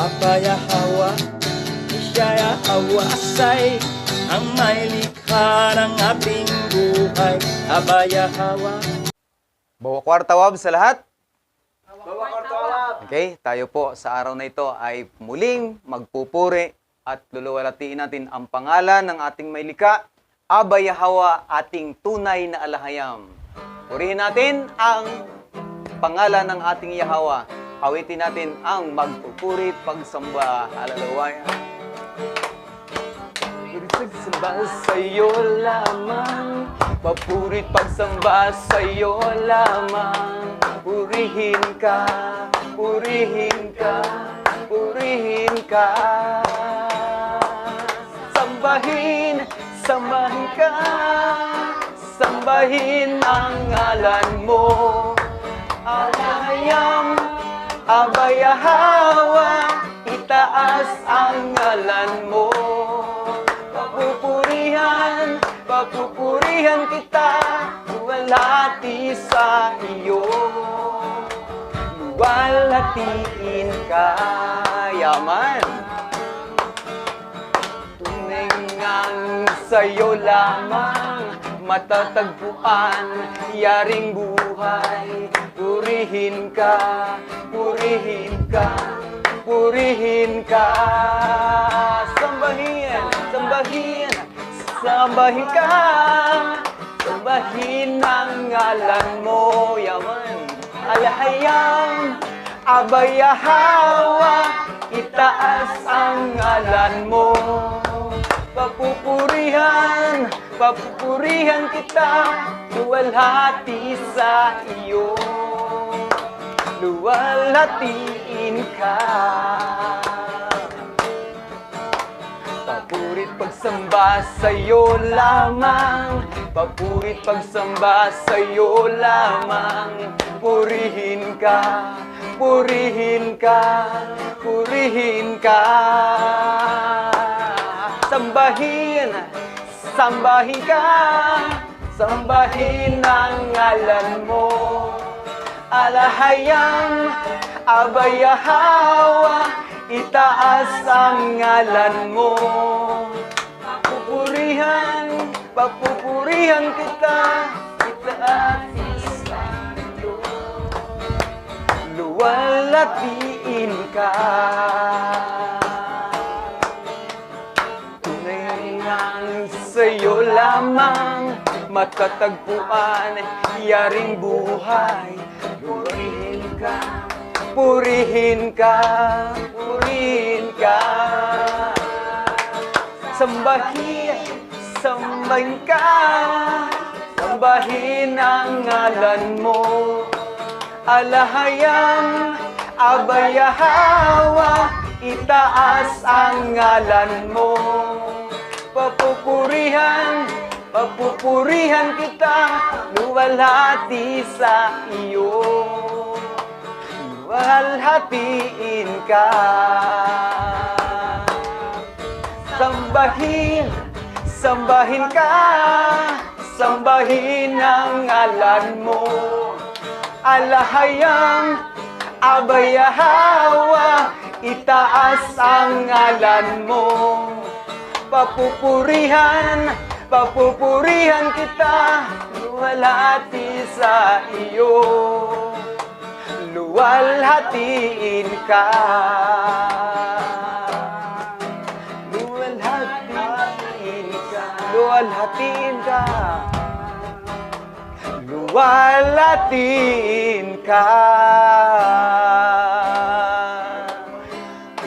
Abayahawa, Isaya Awasay, ang may likha ng ating buhay. Abayahawa. Bawa kwartawab sa lahat. Bawa kwartawab. Okay, tayo po sa araw na ito ay muling magpupuri at luluwalhatiin natin ang pangalan ng ating may likha, Abayahawa, ating tunay na alahayam. Purihin natin ang pangalan ng ating Yahawa. Awitin natin ang magpupuri pagsamba. Hallelujah. Pagsamba sa'yo lamang, papurit pagsamba sa'yo lamang. Purihin ka, purihin ka, purihin ka. Sambahin, sambahin ka, sambahin ang ngalan mo. Alahayam, Abayahawa, itaas ang ngalan mo. Papupurihan, papupurihan kita, luwalhati sa iyo. Luwalhatiin ka, yaman. Tunay ngang sa'yo lamang matatagpuan, yaring buhay. Purihin ka, purihin ka, purihin ka. Sambahin, sambahin, sambahin ka. Sambahin ang ngalan mo, yaman. Alahayam, Abayahawa, itaas ang ngalan mo. Papupurihan, papupurihan kita, luwalhati sa iyo. Luwalhatiin ka. Papurit pagsamba sa'yo lamang, papurit pagsamba sa'yo lamang. Purihin ka, purihin ka, purihin ka. Sambahin, sambahin ka, sambahin ang ngalan mo. Alahayam, Abayahawa, itaas ang ngalan mo. Papupurihan, papupurihan kita, itaas sa iyo. Luwalhatiin ka. Tunay ngang sa'yo lamang matatagpuan, yaring buhay. Purihin ka, purihin ka, purihin ka. Sambahin, sambahin ka, sambahin ang ngalan mo. Alahayam, Abayahawa, itaas ang ngalan mo. Papupurihan, papupurihan kita, luwalhati sa iyo. Luwalhatiin ka. Sambahin, sambahin ka, sambahin ang ngalan mo. Alahayam, Abayahawa, itaas ang ngalan mo. Papupurihan, papupurihan kita, luwalhati sa iyo. Luwalhatiin ka. Luwalhatiin ka. Luwalhatiin ka. Luwalhatiin ka.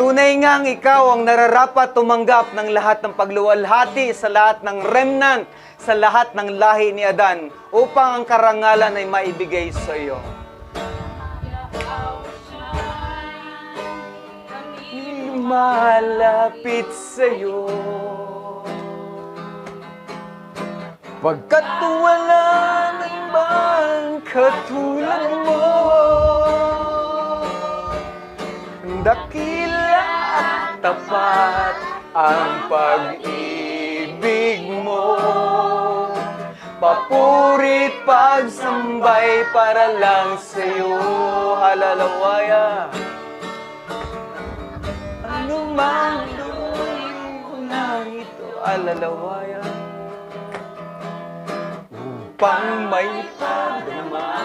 Tunay ngang ikaw ang nararapat tumanggap ng lahat ng pagluwalhati sa lahat ng remnant, sa lahat ng lahi ni Adan, upang ang karangalan ay maibigay sa iyo. Malapit sa iyo, pagkat wala ng ibang katulad mo. Dakila at tapat ang pag-ibig mo. Papurit pagsambay para lang sa'yo. Halalawaya. lamang ng ito alalawayan upang may padama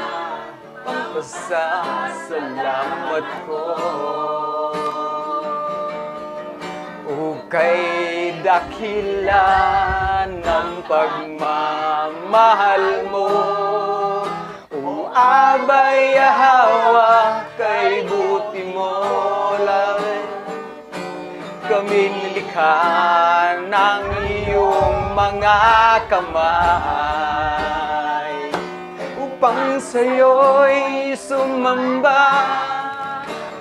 ang pasasalamat ko. Ukay dakila ng pagmamahal mo, o Abay Yahawa, kay buti mo lang. Kami nilikha ng iyong mga kamay upang sa'yo'y sumamba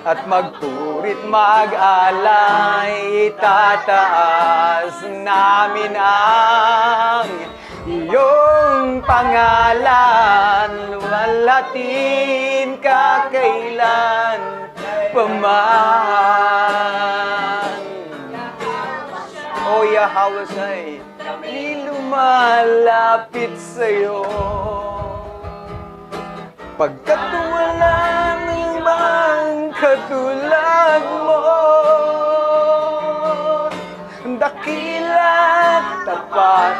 at magpurit mag-alay. Itataas namin ang iyong pangalan, luwalhatin ka kailan paman. O Yahawasay, kami lumalapit sa'yo, pagkat wala namang katulad mo. Dakila't tapat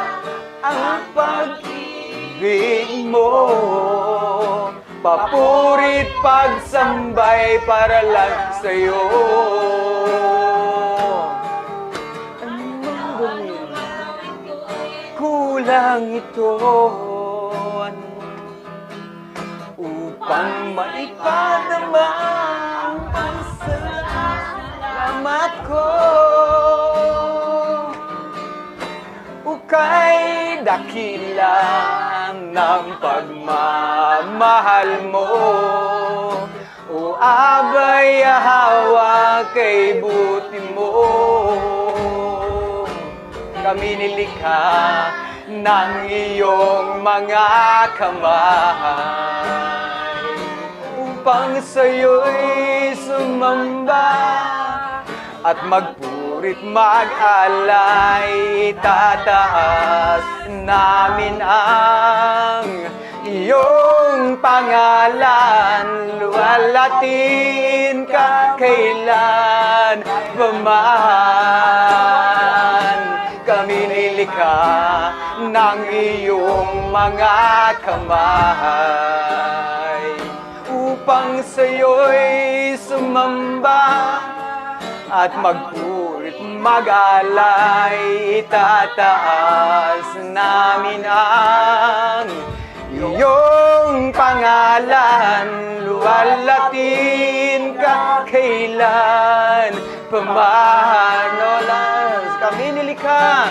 ang pag-ibig mo, papurit pagsambay para lang sa'yo. Anong gawin? Kulang ito upang maipadama ang pasasalamat ko. Ukay dakila ng pagmamahal mo, o Abay Yahawa, kay buti mo. Kami nilikha ng iyong mga kamay upang sa'yo'y sumamba at magpurit mag-alay. Tataas namin ang iyong pangalan, luwalhatin ka kailan paman. Kami nilikha ng iyong mga kamay upang sa'yo'y sumamba at magpurit mag-alay. Itataas namin ang iyong pangalan, luwalhatin ka kailan paman. Kami nilikha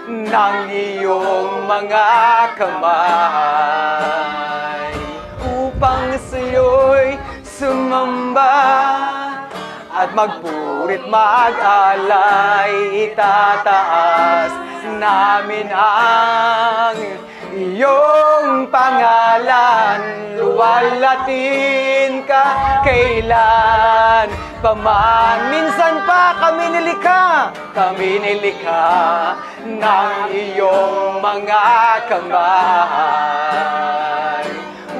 ng iyong mga kamay upang sa'yo'y sumamba at magpurit mag-alay. Itataas namin ang iyong pangalan, luwalhatin ka kailan paman. Minsan pa kami nilikha ng iyong mga kamay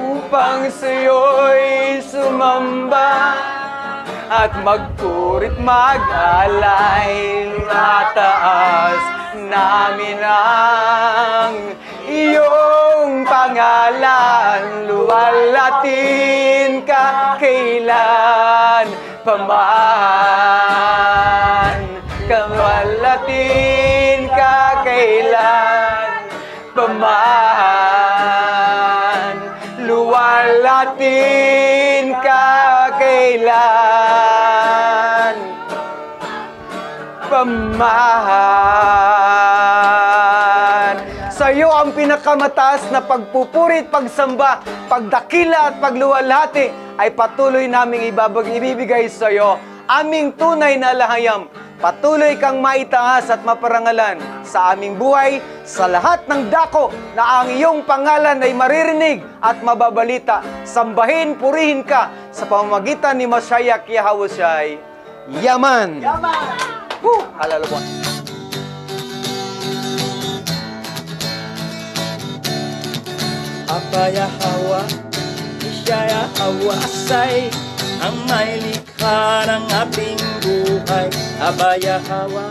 upang sa'yo'y sumamba at magpurit mag-alay. Tataas namin ang iyong pangalan, luwalhatin ka kailan paman. Luwalhatin ka kailan paman. Luwalhatin ka kailan paman. Sa'yo ang pinakamataas na pagpupurit, pagsamba, pagdakila at pagluwalhati ay patuloy naming ibibigay sa'yo, aming tunay na alahayam. Patuloy kang maitaas at maparangalan sa aming buhay, sa lahat ng dako na ang iyong pangalan ay maririnig at mababalita. Sambahin, purihin ka sa pamamagitan ni Mashiach Yahawasay. Yaman! Yaman! Hallelujah! Abay Yahawa, Yahawasay, ang may likha ng ating buhay. Abaya Hawa